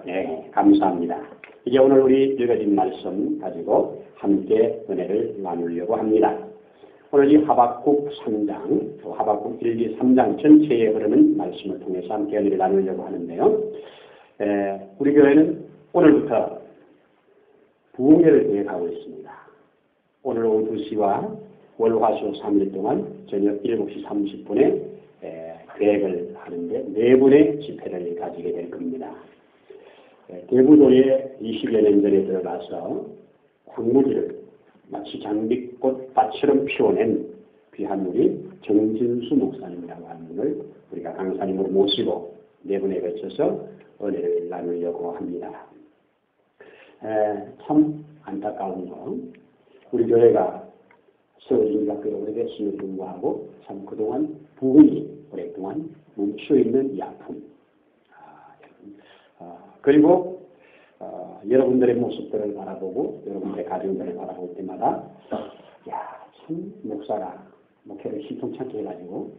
네, 감사합니다. 이제 오늘 우리 읽어진 말씀 가지고 함께 은혜를 나누려고 합니다. 오늘 이 하박국 3장, 하박국 1, 2, 3장 전체에 흐르는 말씀을 통해서 함께 은혜를 나누려고 하는데요. 우리 교회는 오늘부터 부흥회를 계획하고 있습니다. 오늘 오후 2시와 월화수 3일 동안 저녁 7시 30분에 계획을 하는데 4분의 집회를 가지게 될 겁니다. 대부도에 20여 년 전에 들어가서 광무지를 마치 장미꽃밭처럼 피워낸 귀한 우리 정진수 목사님이라고 하는 분을 우리가 강사님으로 모시고 4분에 걸쳐서 은혜를 나누려고 합니다. 참 안타까운 거, 우리 교회가 세워진 지가 꽤 오래됐음에도 불구하고 참 그동안 부흥이 오랫동안 멈춰있는 이 아픔, 그리고 여러분들의 모습들을 바라보고 여러분들의 가정들을 바라볼 때마다 참 목사가 목회를 신통찮게 해가지고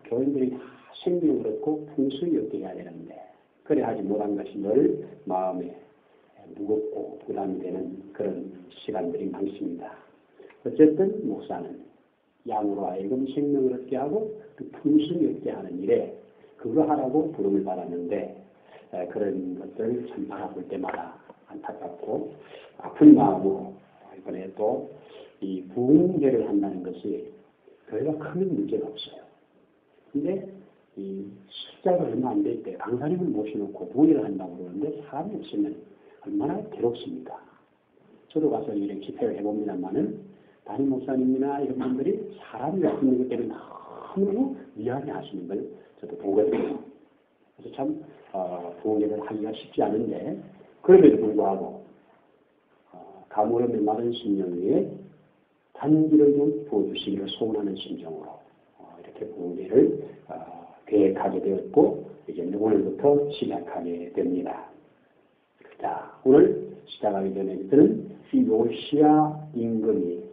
교인들이 다 생기는 그렇고 풍성이 없게 해야 되는데 그래 하지 못한 것이 늘 마음에 무겁고 부담이 되는 그런 시간들이 많습니다. 어쨌든 목사는 양으로 하여금 생명을 얻게 하고 그 풍성이 얻게 하는 일에 그거 하라고 부름을 받았는데 그런 것들을 참 바라볼 때마다 안타깝고 아픈 마음으로 이번에 또 이 부흥회를 한다는 것이 교회가 크면 문제가 없어요. 근데 이 숫자가 얼마 안 될 때 강사님을 모셔놓고 부흥회를 한다고 그러는데 사람이 없으면 얼마나 괴롭습니까? 저도 가서 이렇게 집회를 해봅니다만은 담임 목사님이나 이런 분들이 사람이 없는 것 때문에 너무 미안해 하시는 걸 저도 보거든요. 그래서 참 부흥회를 하기가 쉽지 않은데 그럼에도 불구하고 가물음의 마른 심령 위에 단기를 좀 부어주시기를 소원하는 심정으로 이렇게 부흥회를 계획하게 되었고 이제 오늘부터 시작하게 됩니다. 자, 오늘 시작하기 전에 저는 이 요시야 임금이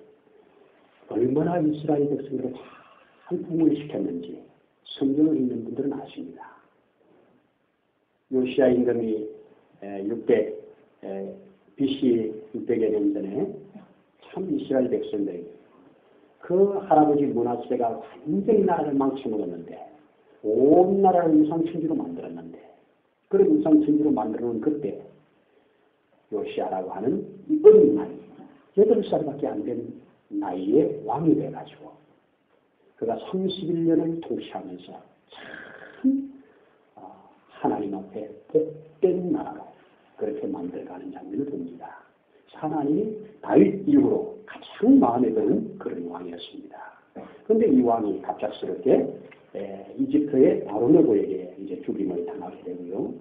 얼마나 이스라엘 백성들을 잘 부흥을 시켰는지 성경을 읽는 분들은 아십니다. 요시야 임금이 BC 600여 년 전에 참 이스라엘 백성들이 그 할아버지 므낫세가 완전히 나라를 망쳐먹었는데 온 나라를 우상천지로 만들었는데 그런 우상천지로 만들어놓은 그때 요시야라고 하는 이 어린 나이 8살밖에 안 된 나이에 왕이 돼가지고 그가 31년을 통치하면서 참 하나님 앞에 복된 나라로 그렇게 만들어가는 장면을 봅니다. 하나님이 다윗 이후로 가장 마음에 드는 그런 왕이었습니다. 그런데 이 왕이 갑작스럽게 이집트의 바로네고에게 이제 죽임을 당하게 되고요.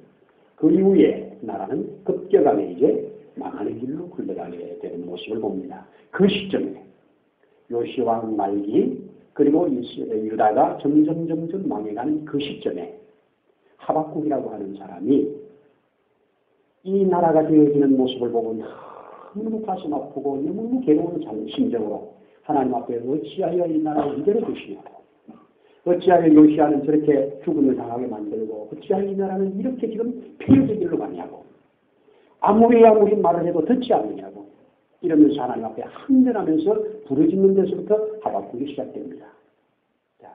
그 이후에 나라는 급격하게 이제 망하는 길로 흘러가게 되는 모습을 봅니다. 그 시점에 요시 왕 말기 그리고 유다가 점점 망해가는 그 시점에 하박국이라고 하는 사람이 이 나라가 되어지는 모습을 보고 너무 가슴 아프고 너무 괴로운 심정으로 하나님 앞에 어찌하여 이 나라를 이대로 두시냐고 어찌하여 요시야는 저렇게 죽음을 당하게 만들고 어찌하여 이 나라는 이렇게 지금 폐역의 길로 가냐고 아무리 말을 해도 듣지 않느냐고 이러면서 하나님 앞에 항변하면서 부르짖는 데서부터 하박국이 시작됩니다. 자,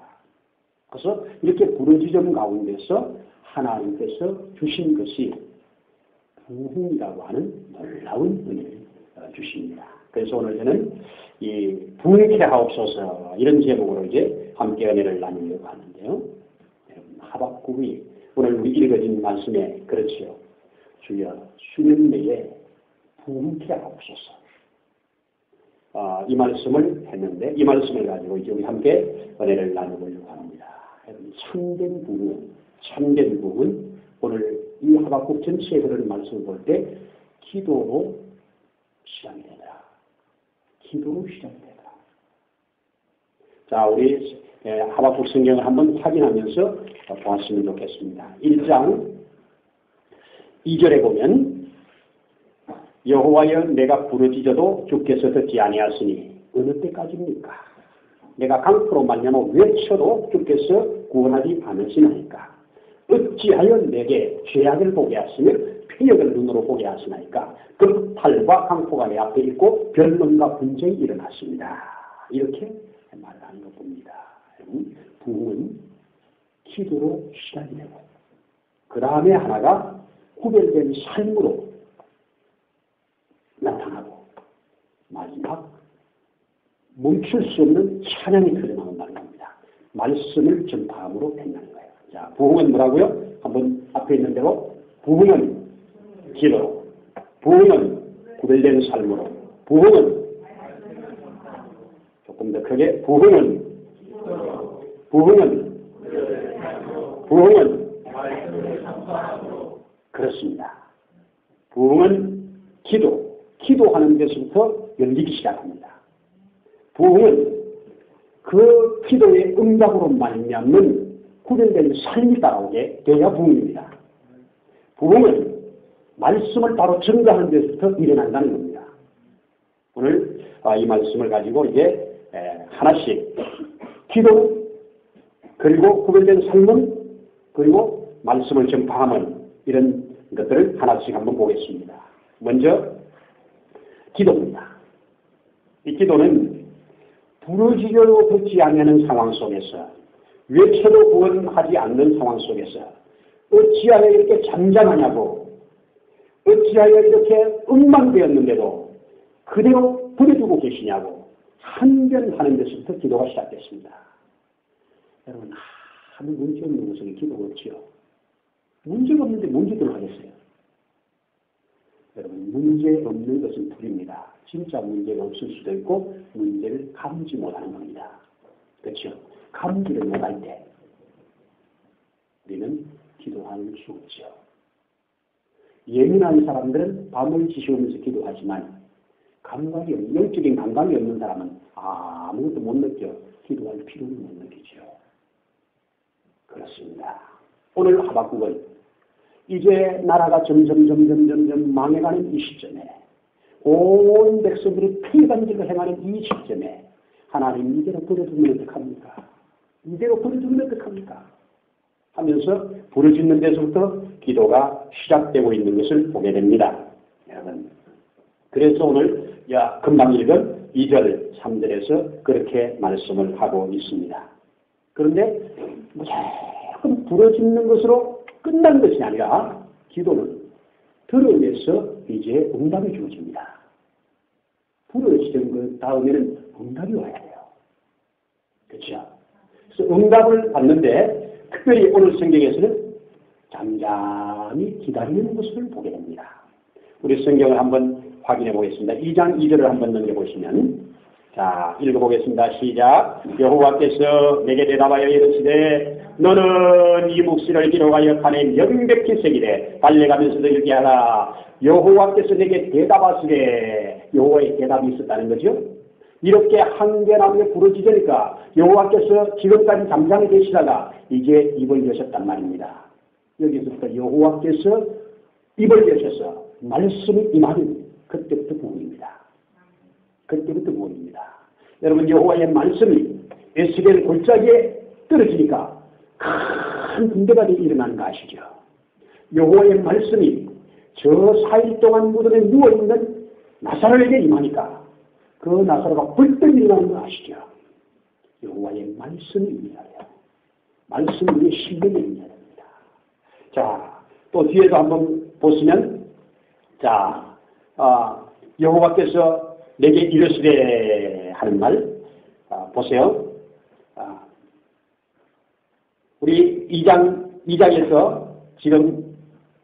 그래서 이렇게 부르짖음 가운데서 하나님께서 주신 것이 부흥이라고 하는 놀라운 은혜를 주십니다. 그래서 오늘 저는 이 부흥케 하옵소서 이런 제목으로 이제 함께 은혜를 나누려고 하는데요. 하박국이 오늘 우리 읽어진 말씀에 그렇지요. 주여 수년 내에 부흥케 하옵소서. 이 말씀을 했는데 이 말씀을 가지고 이제 우리 함께 은혜를 나누려고 합니다. 참된 부흥은 오늘 이 하박국 전체에 흐르는 말씀을 볼 때 기도로 시작이 되더라. 기도로 시작이 되더라. 자, 우리 하박국 성경을 한번 확인하면서 보았으면 좋겠습니다. 1장 2절에 보면 여호와여 내가 부르짖어도 주께서 듣지 아니하시니 어느 때까지입니까? 내가 강포로 말미암아 외쳐도 주께서 구원하지 않으시나이까? 어찌하여 내게 죄악을 보게 하시며 폐역을 눈으로 보게 하시나이까 그 탈과 강포가 내 앞에 있고 변론과 분쟁이 일어났습니다. 이렇게 말하는 것 봅니다. 부흥은 기도로 시작이 되고 그 다음에 하나가 구별된 삶으로 나타나고 마지막 멈출 수 없는 찬양이 터져나온다는 겁니다. 말씀을 전파함으로 된다는 거예요. 자, 부흥은 뭐라고요? 한번 앞에 있는 대로 부흥은 기도로, 부흥은 구별된 삶으로, 부흥은 조금 더 크게 부흥은 그렇습니다. 부흥은 기도하는 데서부터 열리기 시작합니다. 부흥은 그 기도의 응답으로 말미암는 구별된 삶이 따라오게 되어야 부흥입니다. 부흥은 말씀을 바로 증거하는 데서부터 일어난다는 겁니다. 오늘 이 말씀을 가지고 이제 하나씩 기도 그리고 구별된 삶은 그리고 말씀을 전파하는 이런 것들을 하나씩 한번 보겠습니다. 먼저 기도입니다. 이 기도는 부르짖어도 듣지 않는 상황 속에서 외쳐도 구원하지 않는 상황 속에서 어찌하여 이렇게 잠잠하냐고 어찌하여 이렇게 엉망되었는데도 그대로 버려두고 계시냐고 한견하는 데서부터 기도가 시작됐습니다. 여러분 아무 문제 없는 것은 기도가 없지요. 문제가 없는데 문제들 하겠어요. 여러분 문제 없는 것은 불입니다. 진짜 문제가 없을 수도 있고 문제를 감지 못하는 겁니다. 그렇죠? 감지를 못할 때 우리는 기도할 수 없죠. 예민한 사람들은 밤을 지새우면서 기도하지만 영적인 감각이 없는 사람은 아무것도 못 느껴 기도할 필요를 못 느끼죠. 그렇습니다. 오늘 하박국은 이제 나라가 점점 망해가는 이 시점에 온 백성들이 피반지를 행하는 이 시점에 하나님 이대로 버려두면 어떡합니까? 이대로 버려두면 어떡합니까? 하면서 부르짖는 데서부터 기도가 시작되고 있는 것을 보게 됩니다. 여러분 그래서 오늘 금방 읽은 2절 3절에서 그렇게 말씀을 하고 있습니다. 그런데 무조건 부르짖는 것으로 끝난 것이 아니라 기도는 들어내서 이제 응답이 주어집니다. 부르짖은 그 다음에는 응답이 와야 돼요. 그렇죠? 그래서 응답을 받는데 특별히 오늘 성경에서는 잠잠히 기다리는 모습을 보게 됩니다. 우리 성경을 한번 확인해 보겠습니다. 2장 2절을 한번 넘겨보시면 자 읽어보겠습니다. 시작. 여호와께서 내게 대답하여 이르시되 너는 이 묵시를 기록하여 판에 명백히 새기되 달려가면서도 읽게 하라. 여호와께서 내게 대답하시되 여호와의 대답이 있었다는 거죠. 이렇게 한계나무에 부르짖으니까 여호와께서 지금까지 잠잠히 계시다가 이제 입을 여셨단 말입니다. 여기서부터 여호와께서 입을 여셔서 말씀이 임하는 그때부터 부흥입니다. 그때부터 부흥입니다. 여러분 여호와의 말씀이 에스겔 골짜기에 떨어지니까 큰 군대가 일어나는 거 아시죠? 여호와의 말씀이 저 4일 동안 무덤에 누워있는 나사로에게 임하니까 그 나사로가 벌떡 일어나는 거 아시죠? 여호와의 말씀이 임해야 돼요. 말씀이 신명이 임해야 됩니다. 자, 또 뒤에도 한번 보시면 자, 여호와께서 내게 이르시되 하는 말 보세요. 우리 2장에서 지금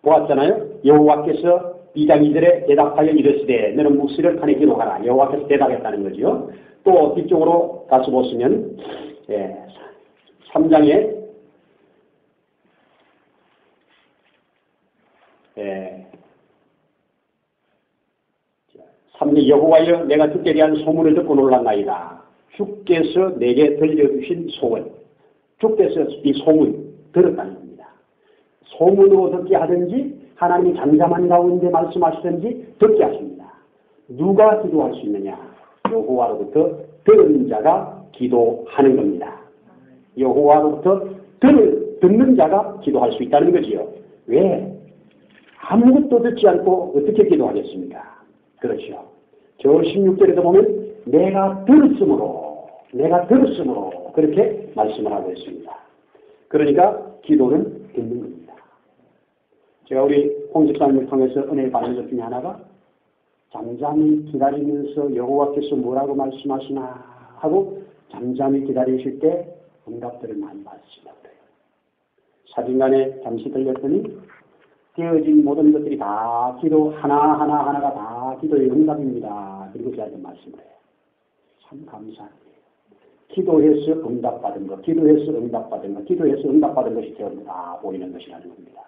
보았잖아요. 여호와께서 2장 2절에 대답하여 이르시되 너는 묵시를 판에 기록하라. 여호와께서 대답했다는 거죠. 또 뒤쪽으로 가서 보시면 3장에 3절 여호와여 내가 주께 대한 소문을 듣고 놀랐나이다. 주께서 내게 들려주신 소원. 주께서 이 소문 들었다는 겁니다. 소문으로 듣게 하든지 하나님이 잠잠한 가운데 말씀하시든지 듣게 하십니다. 누가 기도할 수 있느냐? 여호와로부터 들은 자가 기도하는 겁니다. 여호와로부터 듣는 자가 기도할 수 있다는 거지요. 왜? 아무것도 듣지 않고 어떻게 기도하겠습니까? 그렇죠. 저 16절에도 보면 내가 들었으므로 그렇게 말씀을 하고 있습니다. 그러니까 기도는 듣는 겁니다. 제가 우리 홍 집사님을 통해서 은혜를 받는 것 중에 하나가 잠잠히 기다리면서 여호와께서 뭐라고 말씀하시나 하고 잠잠히 기다리실 때 응답들을 많이 받으신다고 그래요. 사진관에 잠시 들렸더니 되어진 모든 것들이 다 기도 하나가 다 기도의 응답입니다. 그리고 저한테 말씀을 해요. 참 감사해요. 기도해서 응답받은 것, 기도해서 응답받은 것이 되어서 다 보이는 것이라는 겁니다.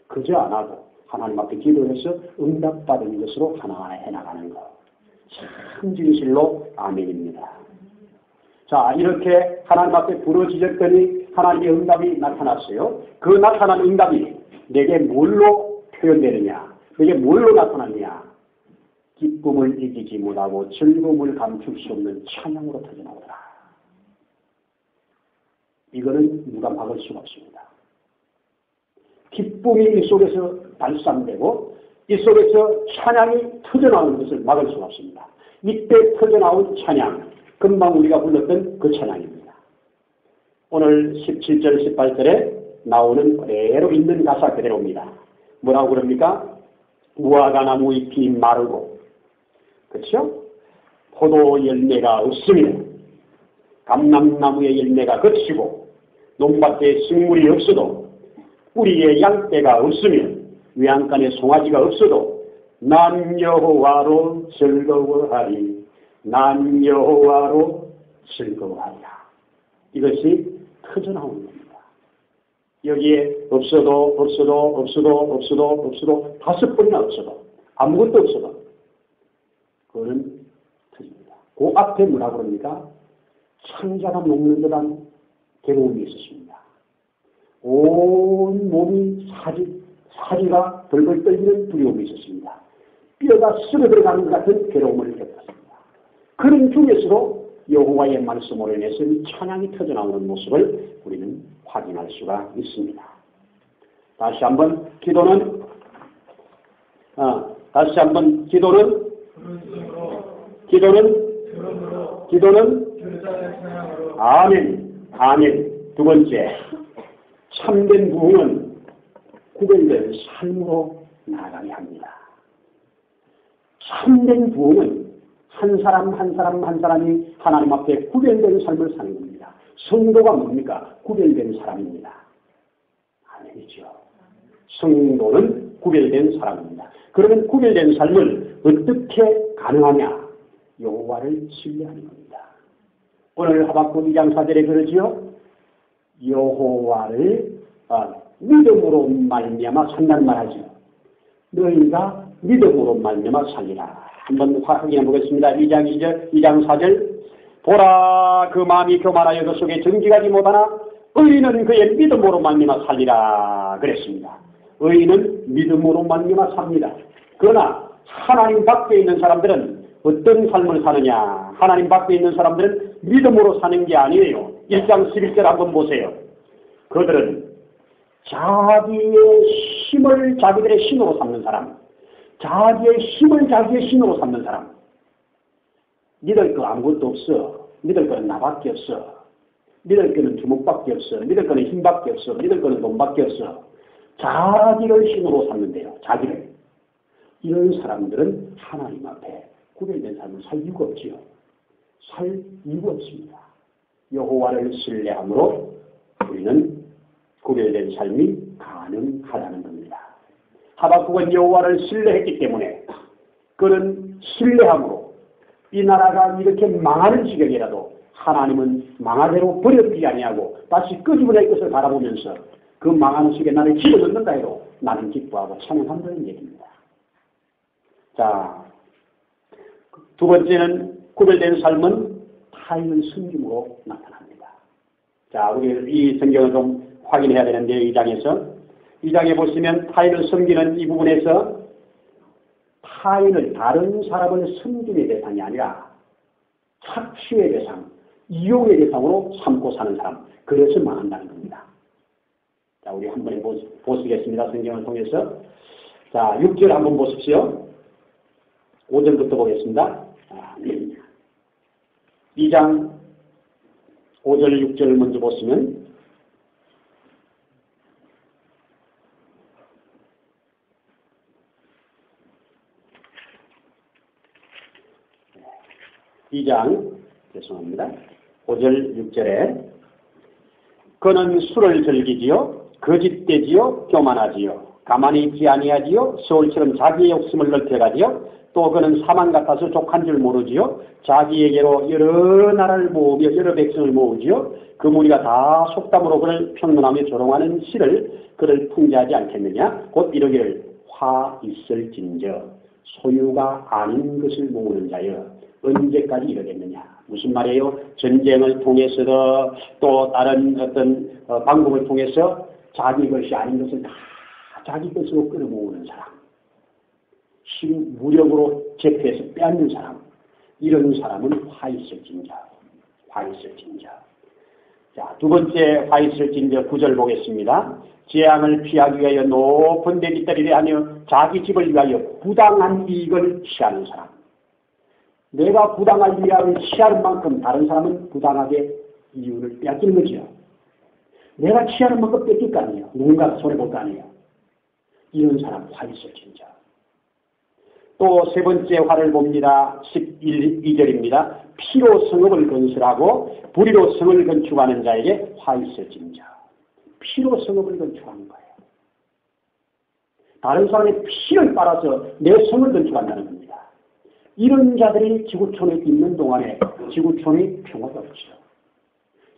그저 안 하고 하나님 앞에 기도해서 응답받은 것으로 하나하나 해나가는 것. 참 진실로 아멘입니다. 자, 이렇게 하나님 앞에 부르짖었더니 하나님의 응답이 나타났어요. 그 나타난 응답이 내게 뭘로 표현되느냐? 내게 뭘로 나타났냐? 기쁨을 이기지 못하고 즐거움을 감출 수 없는 찬양으로 터져나오더라. 이거는 누가 막을 수가 없습니다. 기쁨이 이 속에서 발산되고 이 속에서 찬양이 터져나오는 것을 막을 수가 없습니다. 이때 터져나온 찬양, 금방 우리가 불렀던 그 찬양입니다. 오늘 17절, 18절에 나오는 그대로 있는 가사 그대로입니다. 뭐라고 그럽니까? 무화과 나무 잎이 마르고, 그렇죠? 포도 열매가 없으며, 감람나무의 열매가 거치고, 논밭에 식물이 없어도, 뿌리에 양떼가 없으며, 외양간에 송아지가 없어도, 난 여호와로 즐거워하리, 난 여호와로 즐거워하리라. 이것이 터져나오는 겁니다. 여기에 없어도 5번이나 없어도 아무것도 없어도 그거는 터집니다. 그 앞에 뭐라고 그럽니까? 창자가 녹는 듯한 괴로움이 있었습니다. 온 몸이 사지가 벌벌 떨리는 두려움이 있었습니다. 뼈가 썩어 들어가는 것 같은 괴로움을 겪었습니다. 그런 중에서도 여호와의 말씀으로 인해서 찬양이 터져나오는 모습을 우리는 확인할 수가 있습니다. 다시 한번 기도는 아멘. 두 번째, 참된 부흥은 구별된 삶으로 나아가야 합니다. 참된 부흥은 한 사람이 하나님 앞에 구별된 삶을 사는 겁니다. 성도가 뭡니까? 구별된 사람입니다. 아멘이죠. 성도는 구별된 사람입니다. 그러면 구별된 삶을 어떻게 가능하냐? 여호와를 신뢰하는 겁니다. 오늘 하박국 2장 4절에 그러지요. 여호와를 믿음으로 말미암아 산단 말하지요. 너희가 믿음으로 말미암아 살리라. 한번 확인해 보겠습니다. 2장 4절. 보라, 그 마음이 교만하여 그 속에 정직하지 못하나 의인은 그의 믿음으로 말미암아 살리라 그랬습니다. 의인은 믿음으로 말미암아 삽니다. 그러나 하나님 밖에 있는 사람들은 어떤 삶을 사느냐? 하나님 밖에 있는 사람들은 믿음으로 사는 게 아니에요. 1장 11절 한번 보세요. 그들은 자기의 힘을 자기들의 신으로 삼는 사람, 자기의 힘을 자기의 신으로 삼는 사람. 믿을 거 아무것도 없어. 믿을 거는 나밖에 없어. 믿을 거는 주먹밖에 없어. 믿을 거는 힘밖에 없어. 믿을 거는 돈밖에 없어. 자기를 신으로 삼는데요. 자기를. 이런 사람들은 하나님 앞에 구별된 삶을 살 이유가 없지요. 살 이유가 없습니다. 여호와를 신뢰함으로 우리는 구별된 삶이 가능하다는 겁니다. 하박국은 여호와를 신뢰했기 때문에 그는 신뢰함으로 이 나라가 이렇게 망하는 지경이라도 하나님은 망하대로 버려두지 아니하고 다시 끄집어낼 것을 바라보면서 그 망하는 속에 나를 집어넣는다 해도 나는 기뻐하고 찬양한다는 얘기입니다. 자, 두 번째는 구별된 삶은 타인을 섬김으로 나타납니다. 자, 우리 이 성경을 좀 확인해야 되는데 이 장에 보시면 타인을 섬기는 이 부분에서 타인을 다른 사람을 섬김의 대상이 아니라 착취의 대상, 이용의 대상으로 삼고 사는 사람, 그래서 망한다는 겁니다. 자, 우리 한 번에 보시겠습니다. 성경을 통해서 자, 6절 한번 보십시오. 5절부터 보겠습니다. 2장 5절, 6절을 먼저 보시면 2장 죄송합니다. 5절, 6절에 그는 술을 즐기지요, 거짓되지요, 교만하지요, 가만히 있지 아니하지요, 서울처럼 자기의 욕심을 넓혀가지요, 또 그는 사망 같아서 족한 줄 모르지요, 자기에게로 여러 나라를 모으며 여러 백성을 모으지요, 그 무리가 다 속담으로 그를 평론하며 조롱하는 시를 그를 풍자하지 않겠느냐. 곧 이러기를 화 있을진저 소유가 아닌 것을 모으는 자여 언제까지 이러겠느냐. 무슨 말이에요? 전쟁을 통해서도 또 다른 어떤 방법을 통해서 자기 것이 아닌 것을 다 자기 것으로 끌어모으는 사람, 무력으로 제패해서 빼앗는 사람, 이런 사람은 화 있을진자. 화 있을진자. 자, 두 번째 화 있을진자 9절 보겠습니다. 재앙을 피하기 위하여 높은 데 깃다리를 하며 자기 집을 위하여 부당한 이익을 취하는 사람. 내가 부당한 이익을 취하는 만큼 다른 사람은 부당하게 이윤을 빼앗기는 거죠. 내가 취하는 만큼 뺏길 거 아니에요. 누군가가 손해볼 거 아니에요. 이런 사람 화 있을진자. 또 세 번째 화를 봅니다. 12절입니다. 피로 성읍을 건설하고 불의로 성을 건축하는 자에게 화 있을진자. 피로 성읍을 건축하는 거예요. 다른 사람의 피를 빨아서 내 성을 건축한다는 겁니다. 이런 자들이 지구촌에 있는 동안에 지구촌이 평화가 없죠.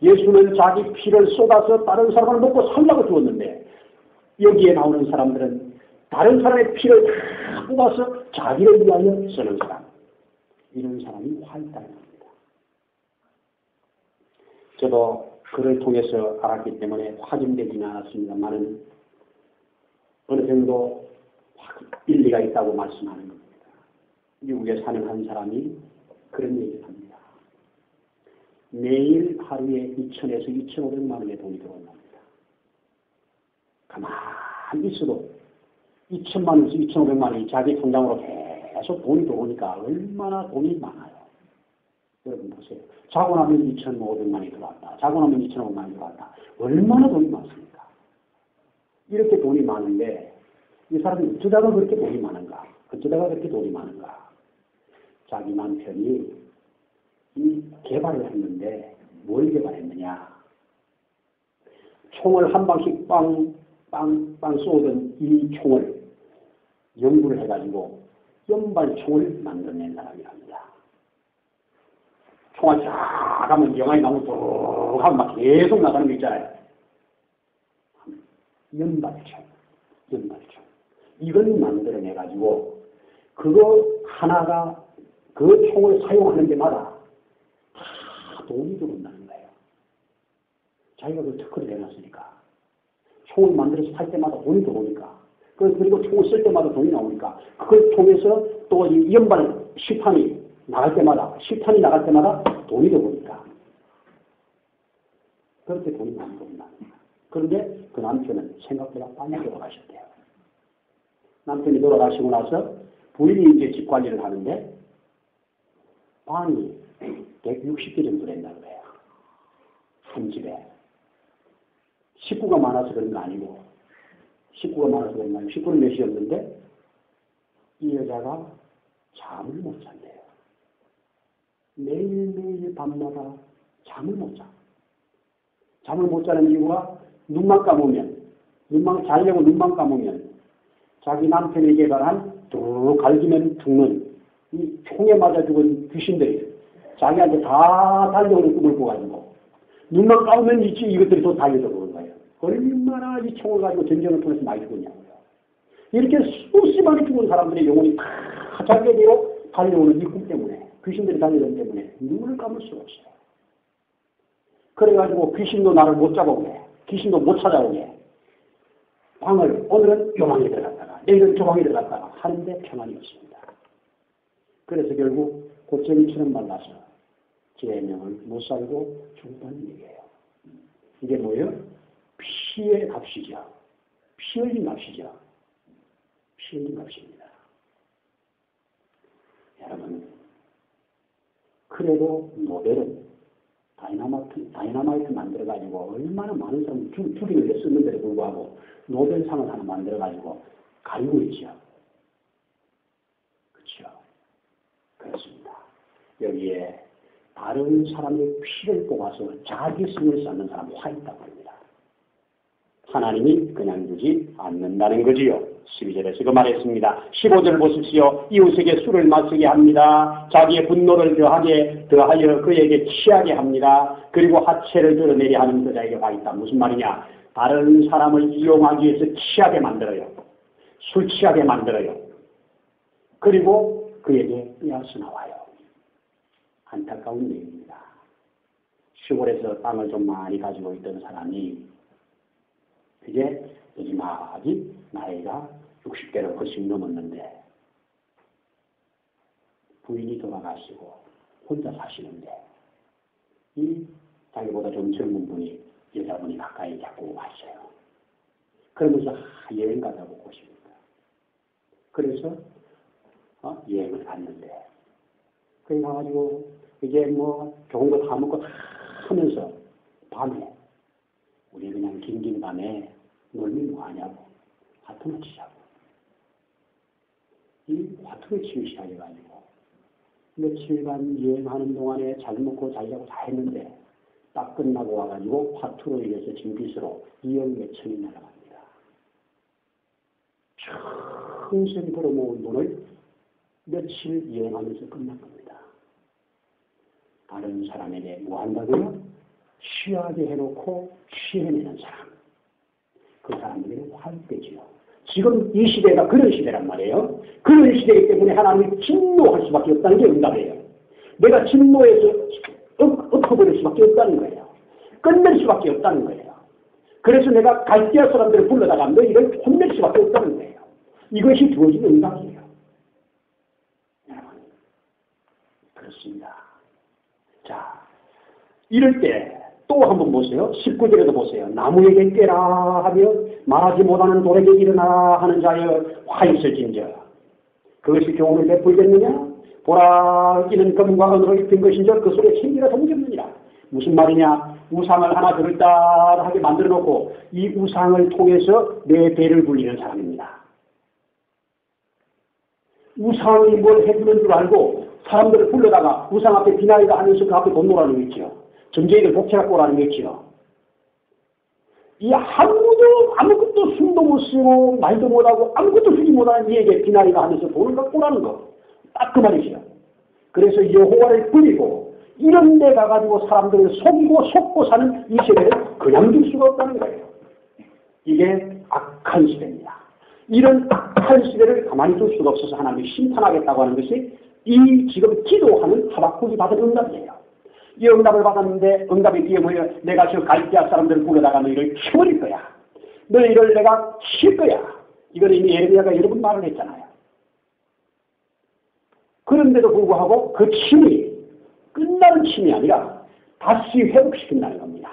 예수는 자기 피를 쏟아서 다른 사람을 먹고 살라고 주었는데 여기에 나오는 사람들은 다른 사람의 피를 다 뽑아서 자기를 위하여 쓰는 사람. 이런 사람이 화 있다는 겁니다. 저도 그를 통해서 알았기 때문에 확인되지는 않았습니다만은 어느 정도 일리가 있다고 말씀하는 겁니다. 미국에 사는 한 사람이 그런 얘기를 합니다. 매일 하루에 2,000에서 2,500만 원의 돈이 들어온답니다. 가만히 있어도 2,000만 원에서 2,500만 원이 자기 통장으로 계속 돈이 들어오니까 얼마나 돈이 많아요. 여러분 보세요. 자고 나면 2,500만 원이 들어왔다. 자고 나면 2,500만 원이 들어왔다. 얼마나 돈이 많습니까? 이렇게 돈이 많은데 이 사람이 어쩌다가 그렇게 돈이 많은가? 어쩌다가 그렇게 돈이 많은가? 자기 남편이 이 개발을 했는데 뭘 개발했느냐? 총을 한 방씩 빵 쏘던 이 총을 연구를 해가지고 연발총을 만들어낸 사람이랍니다. 총알 쫙 하면 영화에 나오면 뚝 하면 막 계속 나가는 거 있잖아요. 연발총. 이걸 만들어내가지고 그거 하나가 그 총을 사용하는 데마다 다 돈이 들어온다는 거예요. 자기가 그 특허를 내놨으니까. 총을 만들어서 살 때마다 돈이 들어오니까. 그리고 총을 쓸 때마다 돈이 나오니까. 그걸 통해서 또 이 연발 시탄이 나갈 때마다 돈이 들어오니까. 그렇게 돈이 많이 들어온다. 그런데 그 남편은 생각보다 빨리 돌아가셨대요. 남편이 돌아가시고 나서 부인이 이제 집 관리를 하는데 방이 160개 정도 된다는 거예요. 한 집에. 식구가 많아서 그런 거 아니고 식구는 몇이었는데 이 여자가 잠을 못 잔대요. 매일매일 밤마다 잠을 못 자. 잠을 못 자는 이유가 자려고 눈만 감으면 자기 남편이 개발한 뚝 갈기면 죽는 이 총에 맞아 죽은 귀신들이 자기한테 다 달려오는 꿈을 꾸가지고 눈만 감으면 이것들이 또 달려서 보는 거예요. 얼마나 이 총을 가지고 전쟁을 통해서 많이 죽었냐고요. 이렇게 수십 만이 죽은 사람들의 영혼이 다 자기에게로 달려오는 이 꿈 때문에 귀신들이 달려오기 때문에 눈을 감을 수가 없어요. 그래가지고 귀신도 나를 못 잡아오게 귀신도 못 찾아오게 방을 오늘은 요 방에 들어갔다가 내일은 저 방에 들어갔다가 하는데 평안이 없습니다. 그래서 결국 고체미처럼 말라서 제명을 못 살고 죽었다는 얘기예요. 이게 뭐예요? 피의 값이죠. 피 흘린 값이죠. 쉬운 것입니다. 여러분, 그래도 노벨은 다이너마이트 만들어가지고 얼마나 많은 사람 죽이는데 쓰는데도 불구하고 노벨상을 하나 만들어가지고 가리고 있죠. 그렇죠. 그렇습니다. 여기에 다른 사람의 피를 뽑아서 자기 승을 쌓는 사람이 화 있다고 합니다. 하나님이 그냥 두지 않는다는 거지요. 12절에서 그 말했습니다. 15절을 보십시오. 이웃에게 술을 마시게 합니다. 자기의 분노를 더하여 그에게 취하게 합니다. 그리고 하체를 드러내게 하는 그자에게 와 있다. 무슨 말이냐? 다른 사람을 이용하기 위해서 취하게 만들어요. 술 취하게 만들어요. 그리고 그에게 빼앗아 나와요. 안타까운 얘기입니다. 시골에서 땅을 좀 많이 가지고 있던 사람이 이제 마지막이 나이가 60대를 훨씬 넘었는데 부인이 돌아가시고 혼자 사시는데 이 자기보다 좀 젊은 분이 여자분이 가까이 자꾸 왔어요. 그러면서 여행 가자고 고십니다. 그래서 여행을 갔는데 그래 가지고 이제 뭐 좋은 거 다 먹고 다 하면서 밤에 우리 그냥 긴긴 밤에 놀면 뭐하냐고 화투를 치자고 이 화투를 치기 시작해가지고 며칠간 여행하는 동안에 잘 먹고 잘 자고 다 했는데 딱 끝나고 와가지고 화투로 인해서 진빚으로 2억 몇천이 날아갑니다. 평생 벌어모은 돈을 며칠 여행하면서 끝난 겁니다. 다른 사람에게 뭐 한다고요? 취하게 해놓고 취해내는 사람. 그 사람들에게 화를 빼지요. 지금 이 시대가 그런 시대란 말이에요. 그런 시대이기 때문에 하나님이 진노할 수밖에 없다는 게 응답이에요. 내가 진노해서 엎어버릴 수밖에 없다는 거예요. 끝낼 수밖에 없다는 거예요. 그래서 내가 갈대아 사람들을 불러다가 너희를 혼낼 수밖에 없다는 거예요. 이것이 주어진 응답이에요. 여러분, 그렇습니다. 자, 이럴 때 또 한번 보세요. 19절에도 보세요. 나무에게 깨라 하며 말하지 못하는 돌에게 일어나라 하는 자여 화 있을진저. 그것이 교훈을 베풀겠느냐? 보라 이는 검과 은으로 입힌 것인저 그 속에 챙기라 동겼느니라. 무슨 말이냐? 우상을 하나 그릇다하게 만들어 놓고 이 우상을 통해서 내 배를 불리는 사람입니다. 우상이 뭘 해주는 줄 알고 사람들을 불러다가 우상 앞에 비나이다 하면서 그 앞에 돈 놓으라는 거 있죠. 전쟁이들 복채갖고 오라는 거 있죠. 이 아무것도 숨도 못 쉬고 말도 못하고 아무것도 쓰지 못하는 이에게 비나이다 하면서 돈을 갖고 오라는 거. 딱 그 말이죠. 그래서 여호와를 버리고 이런 데 가가지고 사람들을 속고 사는 이 시대를 그냥 둘 수가 없다는 거예요. 이게 악한 시대입니다. 이런 악한 시대를 가만히 둘 수가 없어서 하나님이 심판하겠다고 하는 것이 이 지금 기도하는 하박국이 받은 응답이에요. 이 응답을 받았는데 응답이 뒤에 뭐예요? 내가 저 갈대아 사람들을 불러다가 너희를 쳐버릴 거야. 너희를 내가 칠 거야. 이거는 이미 예레미야가 여러 번 말을 했잖아요. 그런데도 불구하고 그 침이 끝나는 침이 아니라 다시 회복시킨다는 겁니다.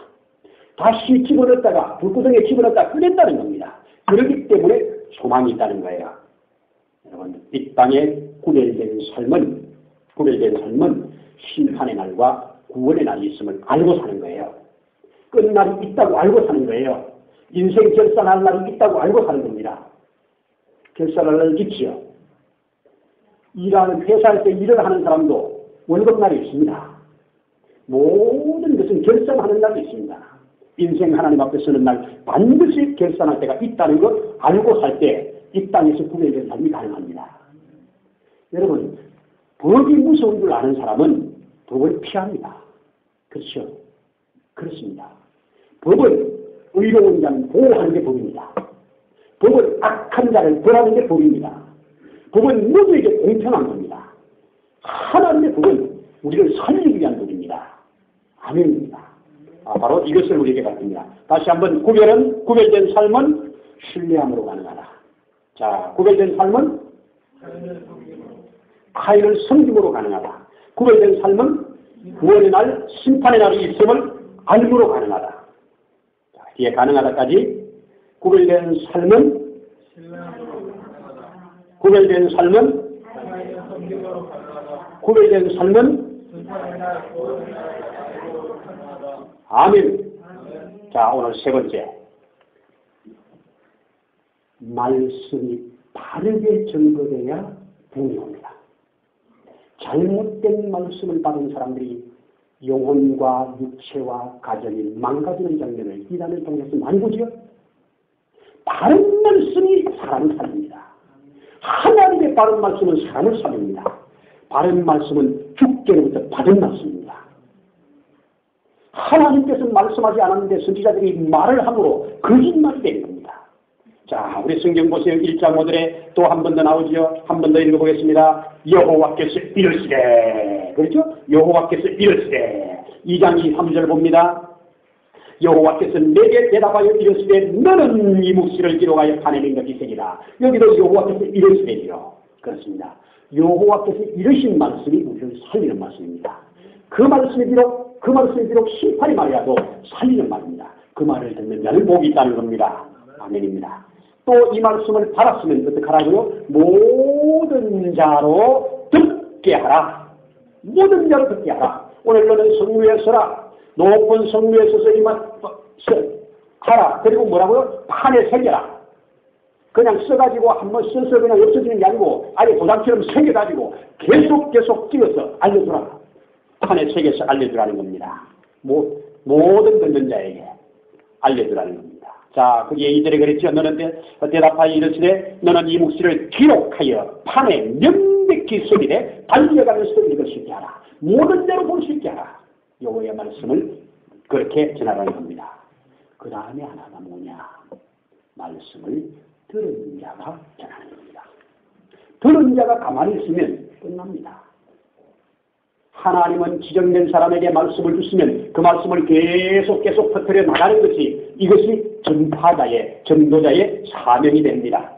다시 집어넣었다가 불구덩이에 집어넣었다가 꺼낸다는 겁니다. 그렇기 때문에 소망이 있다는 거예요. 여러분, 이 땅에 구별된 삶은 심판의 날과 구원의 날이 있음을 알고 사는 거예요. 끝날이 있다고 알고 사는 거예요. 인생 결산할 날이 있다고 알고 사는 겁니다. 결산할 날 있지요. 회사할 때 일을 하는 사람도 월급날이 있습니다. 모든 것은 결산하는 날이 있습니다. 인생 하나님 앞에 서는 날 반드시 결산할 때가 있다는 걸 알고 살 때 이 땅에서 구별된 삶이 가능합니다. 여러분, 법이 무서운 줄 아는 사람은 법을 피합니다. 그렇죠? 그렇습니다. 법은 의로운 자는 보호하는 게 법입니다. 법은 악한 자를 벌하는 게 법입니다. 법은 모두에게 공평한 겁니다. 하나님의 법은 우리를 살리기 위한 법입니다. 아멘입니다. 바로 이것을 우리에게 가르칩니다. 다시 한번 구별된 삶은 신뢰함으로 가능하다. 자, 구별된 삶은 하인을 섬김으로 가능하다. 구별된 삶은 구원의 날, 심판의 날이 있음을 알므로 가능하다. 자, 뒤에 가능하다까지 구별된 삶은 구별된 삶은 구별된 삶은 아멘. 자, 오늘 세 번째. 말씀이 바르게 증거돼야 분이 옵니다. 잘못된 말씀을 받은 사람들이 영혼과 육체와 가정이 망가지는 장면을 이단을 통해서 많이 보죠. 바른 말씀이 사람을 살립니다. 하나님의 바른 말씀은 사람을 살립니다. 바른 말씀은 주께로부터 받은 말씀입니다. 하나님께서 말씀하지 않았는데 선지자들이 말을 함으로 거짓말이 되는 겁니다. 자, 우리 성경 보세요. 1장 5절에 또 한 번 더 나오죠. 한 번 더 읽어보겠습니다. 여호와께서 이르시되, 그렇죠? 여호와께서 이르시되. 2장 3절 봅니다. 여호와께서 내게 대답하여 이르시되 너는 이 묵시를 기록하여 판에 맹각이 새기라. 여기도 여호와께서 이르시되지요. 그렇습니다. 여호와께서 이르신 말씀이 우리를 살리는 말씀입니다. 그 말씀이 비록 심판이 말이라도 살리는 말입니다. 그 말을 듣는 자는 복이 있다는 겁니다. 아멘입니다. 또 이 말씀을 받았으면 어떡하라고요? 모든 자로 듣게 하라. 모든 자로 듣게 하라. 오늘 너는 성루에 서라. 높은 성루에 서서 이 말 하라. 그리고 뭐라고요? 판에 새겨라. 그냥 써가지고 한번 써서 그냥 없어지는 게 아니고 아예 도장처럼 새겨가지고 계속 찍어서 알려주라. 판에 새겨서 알려주라는 겁니다. 모든 듣는 자에게 알려주라는 겁니다. 자, 그게 이들에 그랬죠. 너는 대답하여 이르시되 너는 이 묵시를 기록하여 판에 명백히 써이되 달려가면서 읽을 수 있게 하라. 모든 대로 볼 수 있게 하라. 여호와의 말씀을 그렇게 전하라는 겁니다. 그 다음에 하나가 뭐냐? 말씀을 들은 자가 전하는 겁니다. 들은 자가 가만히 있으면 끝납니다. 하나님은 지정된 사람에게 말씀을 주시면 그 말씀을 계속 퍼뜨려 나가는 것이 이것이 전파자의, 전도자의 사명이 됩니다.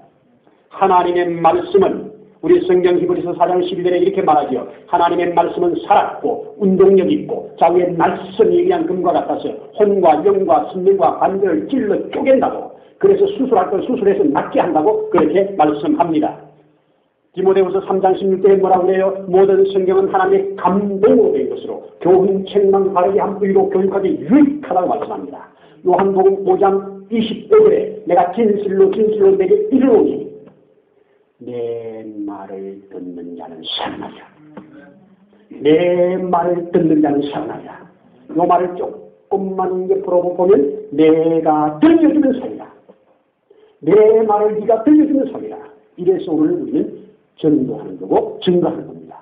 하나님의 말씀은 우리 성경 히브리서 4장 12절에 이렇게 말하죠. 하나님의 말씀은 살았고 운동력 있고 좌우의 날선이 그냥 금과 같아서 혼과 영과 심령과 관절을 찔러 쪼갠다고. 그래서 수술할 걸 수술해서 낫게 한다고 그렇게 말씀합니다. 디모데후서 3장 16절에 뭐라고 그래요? 모든 성경은 하나님의 감동으로 된 것으로 교훈, 책망, 바르게 한 의로 교육하기 유익하다고 말씀합니다. 요한복음 5장 25절에 내가 진실로 내게 이르노니 내 말을 듣는 자는 살나리라. 내 말을 듣는 자는 살나리라. 요 말을 조금만 옆으로 보면 내가 들려주는 소리라. 내 말을 네가 들려주는 소리라. 이래서 오늘 우리는 전도하는 거고 증거하는 겁니다.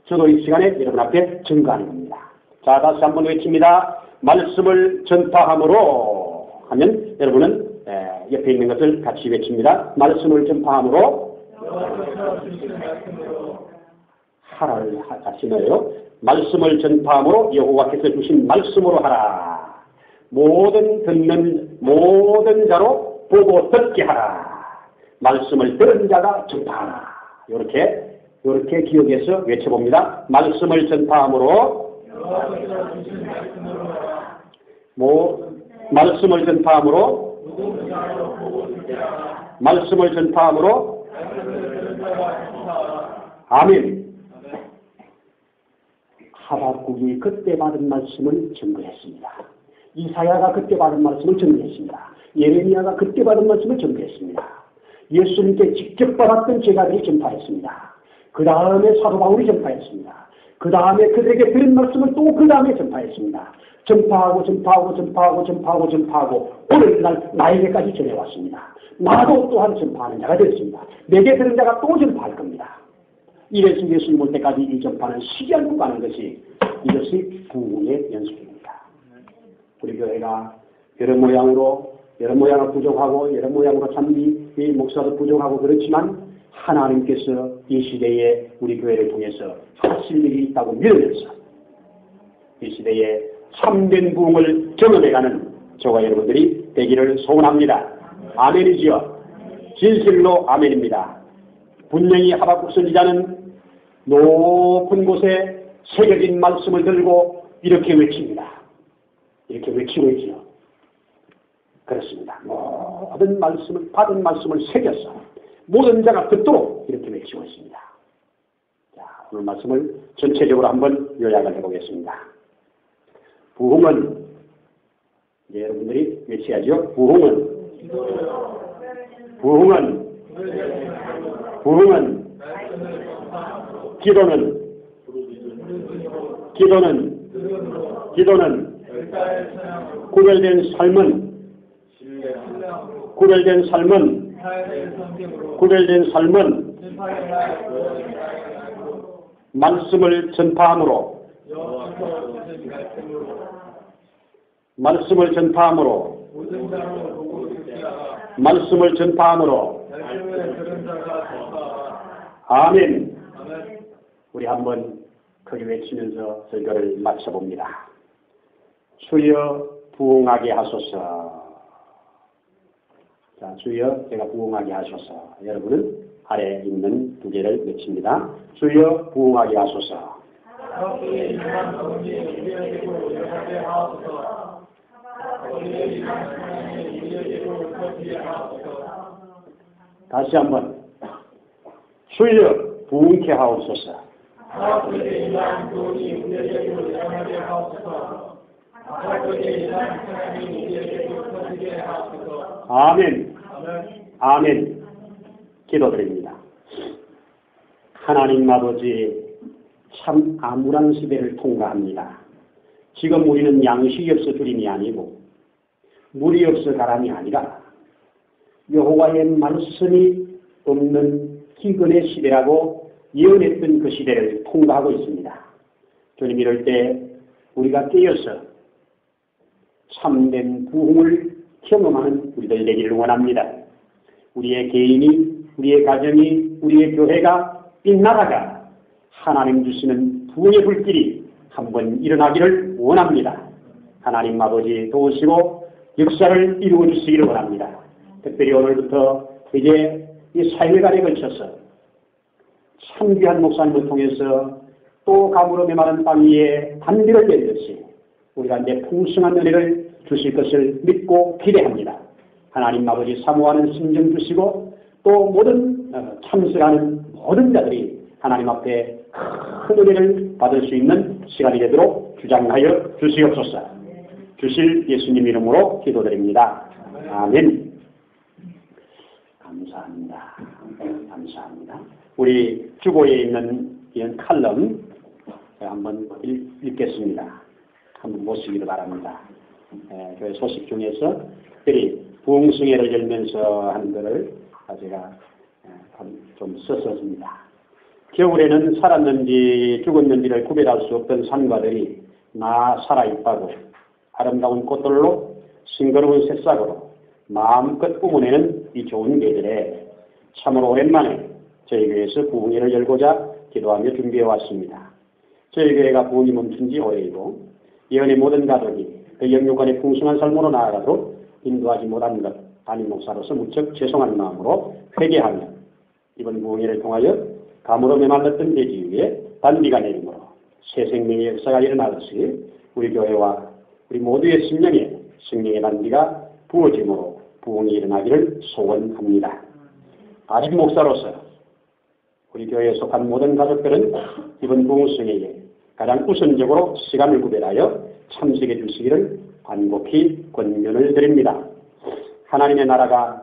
저도 이 시간에 여러분 앞에 증거하는 겁니다. 자, 다시 한번 외칩니다. 말씀을 전파함으로 하면 여러분은 옆에 있는 것을 같이 외칩니다. 말씀을 전파함으로 하라를 같이 넣어요. 말씀을 전파함으로 여호와께서 주신 말씀으로 하라. 모든 자로 보고 듣게 하라. 말씀을 들은 자가 전파하라. 이렇게 기억해서 외쳐봅니다. 말씀을 전파함으로 말씀을 전파함으로 아멘. 하박국이 그때 받은 말씀을 증거했습니다. 이사야가 그때 받은 말씀을 증거했습니다. 예레미야가 그때 받은 말씀을 증거했습니다. 예수님께 직접 받았던 제자들이 전파했습니다. 그 다음에 사도 바울이 전파했습니다. 그 다음에 그들에게 들은 말씀을 또 그 다음에 전파했습니다. 전파하고 오늘날 나에게까지 전해왔습니다. 나도 또한 전파하는 자가 됐습니다. 내게 들은 자가 또 전파할 겁니다. 이래서 예수님 올 때까지 이 전파는 쉬지 않고 가는 것이 이것이 부흥의 연속입니다. 우리 교회가 여러 모양으로 부족하고 여러 모양으로 참 이 목사도 부족하고 그렇지만 하나님께서 이 시대에 우리 교회를 통해서 하실 일이 있다고 믿으면서 이 시대에 참된 부흥을 경험해가는 저와 여러분들이 되기를 소원합니다. 아멘이지요. 진실로 아멘입니다. 분명히 하박국 선지자는 높은 곳에 새겨진 말씀을 들고 이렇게 외칩니다. 이렇게 외치고 있지요. 그렇습니다. 모든 말씀을, 받은 말씀을 새겨서 모든 자가 듣도록 이렇게 외치고 있습니다. 자, 오늘 말씀을 전체적으로 한번 요약을 해보겠습니다. 부흥은 이제 여러분들이 외쳐야죠. 부흥은 기도는 구별된 삶은 말씀을 전파함으로 아멘. 우리 한번 크게 외치면서 설교를 마쳐봅니다. 주여 부흥하게 하소서. 자, 주여 제가 부흥하게 하소서. 여러분은 아래에 있는 두 개를 외칩니다. 주여 부흥하게 하소서. 다시 한번 주여 부흥케 하옵소서. 아멘. 아멘. 기도드립니다. 하나님 아버지, 참 암울한 시대를 통과합니다. 지금 우리는 양식이 없어 주림이 아니고 물이 없어 가람이 아니라 여호와의 말씀이 없는 기근의 시대라고 예언했던 그 시대를 통과하고 있습니다. 주님, 이럴 때 우리가 깨어서 참된 부흥을 경험하는 우리들 되기를 원합니다. 우리의 개인이, 우리의 가정이, 우리의 교회가, 이 나라가 하나님 주시는 부흥의 불길이 한번 일어나기를 원합니다. 하나님 아버지 도우시고 역사를 이루어 주시기를 원합니다. 특별히 오늘부터 이제 이 4일간에 걸쳐서 참귀한 목사님을 통해서 또 가물어 메마른 땅 위에 단비를 내듯이 우리가 이제 풍성한 은혜를 주실 것을 믿고 기대합니다. 하나님 아버지 사모하는 심정 주시고 또 모든 참석하는 모든 자들이 하나님 앞에 큰 은혜를 받을 수 있는 시간이 되도록 주장하여 주시옵소서. 주실 예수님 이름으로 기도드립니다. 아멘. 감사합니다. 감사합니다. 우리 주보에 있는 이런 칼럼 한번 읽겠습니다. 한번 보시기를 바랍니다. 교회 소식 중에서 특별히 부흥승회를 열면서 한 것을 제가 좀 썼습니다. 겨울에는 살았는지 죽었는지를 구별할 수 없던 산과들이 나 살아있다고 아름다운 꽃들로 싱그러운 새싹으로 마음껏 뿜어내는 이 좋은 계절에 참으로 오랜만에 저희 교회에서 부흥회를 열고자 기도하며 준비해 왔습니다. 저희 교회가 부흥이 멈춘 지 오래이고 예언의 모든 가족이 그 영육간의 풍성한 삶으로 나아가도록 인도하지 못한 것 담임 목사로서 무척 죄송한 마음으로 회개하며 이번 부흥회를 통하여 가물어 메말랐던 대지 위에 단비가 내림으로 새 생명의 역사가 일어나듯이 우리 교회와 우리 모두의 심령에 생명의 단비가 부어짐으로 부흥이 일어나기를 소원합니다. 담임 목사로서 우리 교회에 속한 모든 가족들은 이번 부흥승회에 가장 우선적으로 시간을 구별하여 참석해 주시기를 간곡히 권면을 드립니다. 하나님의 나라가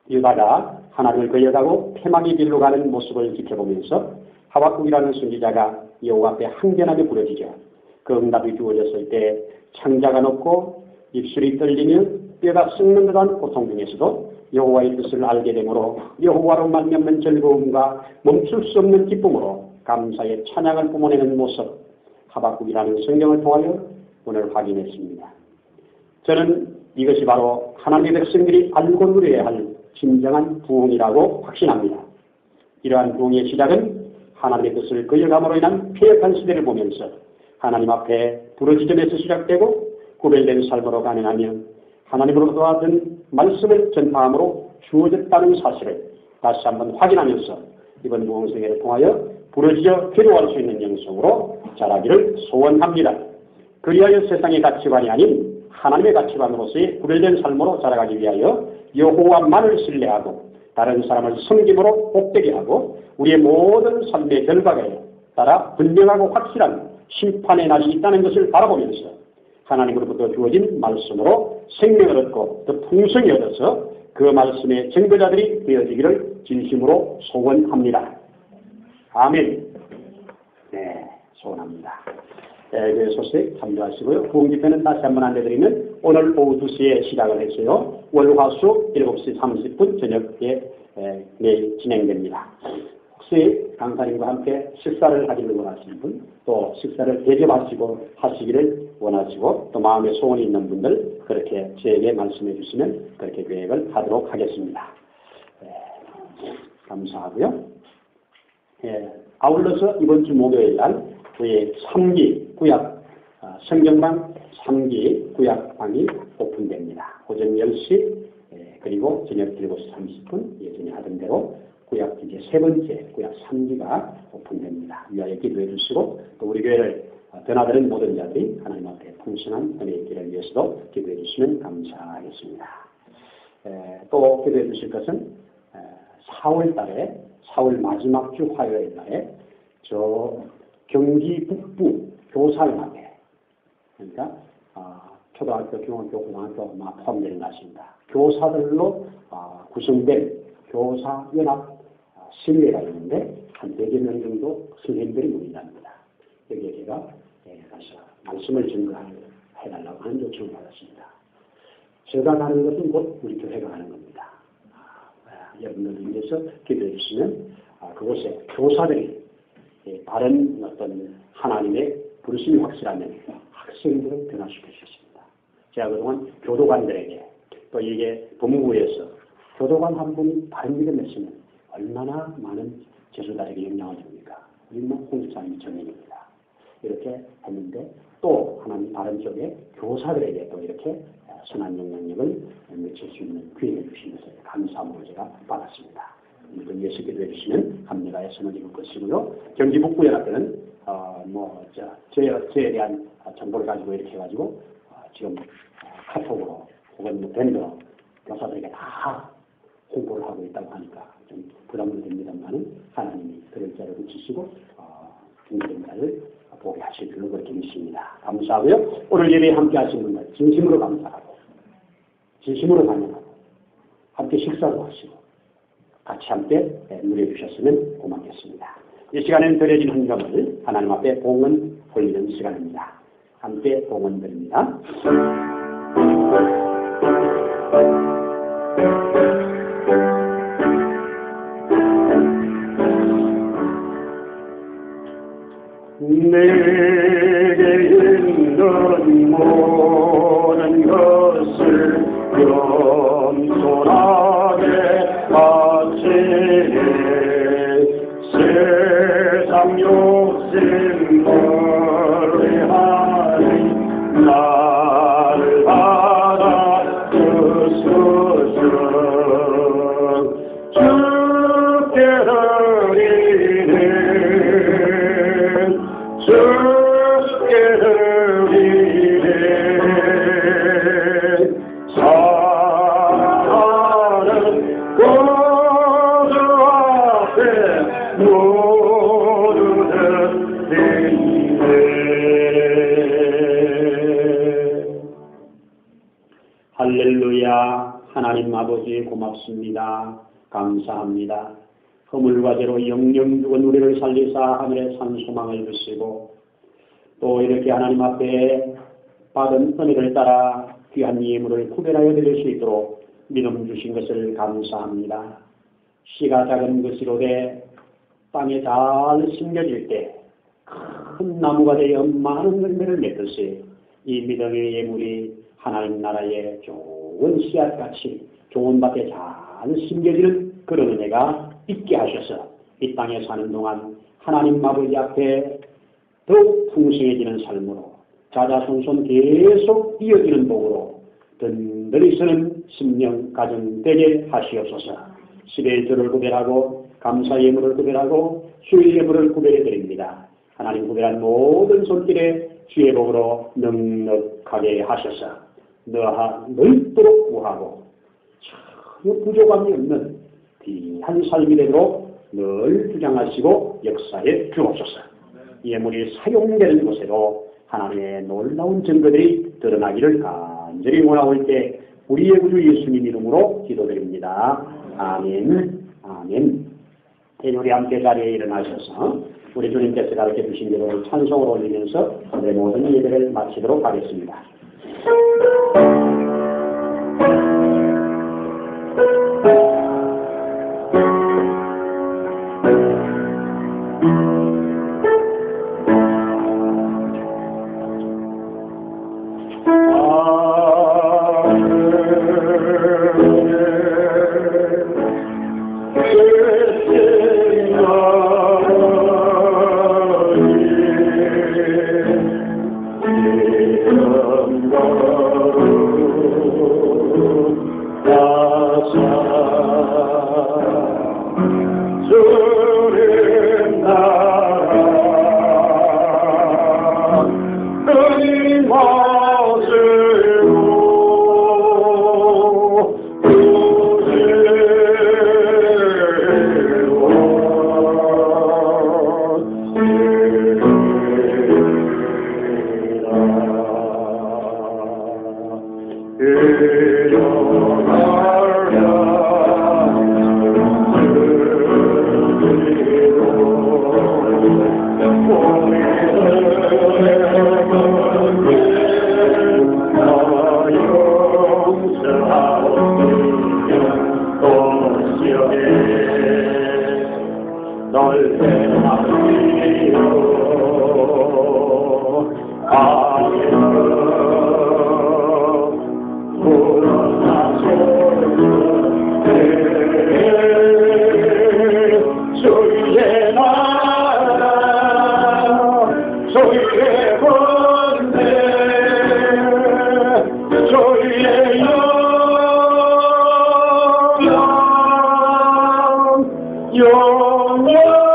유다가 하나님을 거역하고 패망의 길로 가는 모습을 지켜보면서 하박국이라는 선지자가 여호와 앞에 항변하며 부르짖어 그 응답이 주어졌을 때 창자가 높고 입술이 떨리며 뼈가 썩는 듯한 고통 중에서도 여호와의 뜻을 알게 되므로 여호와로 말미암는 즐거움과 멈출 수 없는 기쁨으로 감사의 찬양을 뿜어내는 모습 하박국이라는 성경을 통하여 오늘 확인했습니다. 저는 이것이 바로 하나님의 백성들이 알고 누려야 할 진정한 부흥이라고 확신합니다. 이러한 부흥의 시작은 하나님의 뜻을 거역함으로 인한 폐역한 시대를 보면서 하나님 앞에 부르짖음에서 시작되고 구별된 삶으로 가능하며 하나님으로부터 받은 말씀을 전파함으로 주어졌다는 사실을 다시 한번 확인하면서 이번 부흥승회를 통하여 부르짖어 기도할 수 있는 영성으로 자라기를 소원합니다. 그리하여 세상의 가치관이 아닌 하나님의 가치관으로서의 구별된 삶으로 자라가기 위하여 여호와만을 신뢰하고 다른 사람을 섬김으로 복되게 하고 우리의 모든 삶의 결과에 따라 분명하고 확실한 심판의 날이 있다는 것을 바라보면서 하나님으로부터 주어진 말씀으로 생명을 얻고 더 풍성히 얻어서 그 말씀의 증거자들이 되어지기를 진심으로 소원합니다. 아멘. 네, 소원합니다. 그 소식 참조하시고요. 부흥집회는 다시 한번 안내드리면 오늘 오후 2시에 시작을 했어요. 월화수 7시 30분 저녁에 매일 진행됩니다. 혹시 강사님과 함께 식사를 하기를 원하시는 분, 또 식사를 대접하시고 하시기를 원하시고 또 마음에 소원이 있는 분들 그렇게 저에게 말씀해 주시면 그렇게 계획을 하도록 하겠습니다. 감사하고요. 아울러서 이번 주 목요일 날 우리 3기 구약 성경방 3기 구약방이 오픈됩니다. 오전 10시 그리고 저녁 7시 30분 예전에 하던 대로 구약 이제 세 번째 구약 3기가 오픈됩니다. 위하여 기도해 주시고 또 우리 교회를 변화되는 모든 자들이 하나님 앞에 풍성한 은혜의 있기를 위해서도 기도해 주시면 감사하겠습니다. 또 기도해 주실 것은 4월 달에 4월 마지막 주 화요일 날에 저 경기 북부 교사연합회 그러니까 초등학교, 중학교, 고등학교 포함되는 것입니다. 교사들로 구성된 교사연합 실내가 있는데 한 4개 명 정도 선생님들이 모인답니다. 여기에 제가 가서 말씀을 증거해달라고 하는 요청을 받았습니다. 제가 가는 것은 곧 우리 교회가 가는 겁니다. 여러분들 위해서 기도해 주시면 그곳에 교사들이 바른 어떤 하나님의 부르심이 확실하면 학생들을 변화시킬 수 있습니다. 제가 그동안 교도관들에게 또 이게 법무부에서 교도관 한 분이 바른 믿음 했으면 얼마나 많은 제수들에게 영향을 줍니까? 우리는 홍집사님이 전면입니다. 이렇게 했는데 또 하나님 다른 쪽에 교사들에게 또 이렇게 선한 영향력을 미칠 수 있는 기회를 주신 것을 감사함으로 제가 받았습니다. 오늘도 위해서 기도해 주시면 합리가에 선을 입을 것이고요. 경기 북부연합회는 저에 대한 정보를 가지고 이렇게 해가지고 지금 카톡으로 혹은 밴드로 교사들에게 다 홍보를 하고 있다고 하니까 좀 부담은 됩니다만은 하나님이 그럴 자를 붙이시고 중심자를 보게 하실 줄로 그렇게 믿습니다. 감사하고요. 오늘 예배에 함께 하신 분들 진심으로 감사하고 진심으로 감사하고 함께 식사도 하시고 같이 함께 누려 주셨으면 고맙겠습니다. 이 시간에는 드려진 헌금을 하나님 앞에 봉헌 올리는 시간입니다. 함께 봉헌 드립니다. 내게 있는 모든 것을 겸손하게 바치리 세상 욕심 멀리하니 나를 받아 주소서 주께 드리네 주께 드리네 사랑하는 구주 앞에 모두 드리네. 할렐루야. 하나님 아버지 고맙습니다. 감사합니다. 허물과 죄로 영영 죽은 우리를 살리사 하늘의 산 소망을 주시고 또 이렇게 하나님 앞에 받은 은혜를 따라 귀한 예물을 구별하여 드릴 수 있도록 믿음 주신 것을 감사합니다. 씨가 작은 것이로되 땅에 잘 심겨질 때 큰 나무가 되어 많은 열매를 맺듯이 이 믿음의 예물이 하나님 나라의 좋은 씨앗같이 좋은 밭에 잘 심겨지는 그런 은혜가 있게 하셔서 이 땅에 사는 동안 하나님 아버지 앞에 더욱 풍성해지는 삶으로 자자손손 계속 이어지는 복으로 든든히 서는 심령 가정 되게 하시옵소서. 11조를 구별하고 감사 예물을 구별하고 수일 예물을 구별해 드립니다. 하나님 구별한 모든 손길에 주의 복으로 넉넉하게 하셔서 넓도록 구하고 전혀 부족함이 없는 귀한 삶이 되도록 늘 주장하시고 역사에 주옵소서. 예물이 사용되는 곳에도 하나님의 놀라운 증거들이 드러나기를 간절히 원하올 때 우리의 구주 예수님 이름으로 기도드립니다. 아멘. 아멘. 우리 함께 자리에 일어나셔서 우리 주님께서 가르쳐 주신 대로 찬송을 올리면서 오늘의 모든 예배를 마치도록 하겠습니다. 영원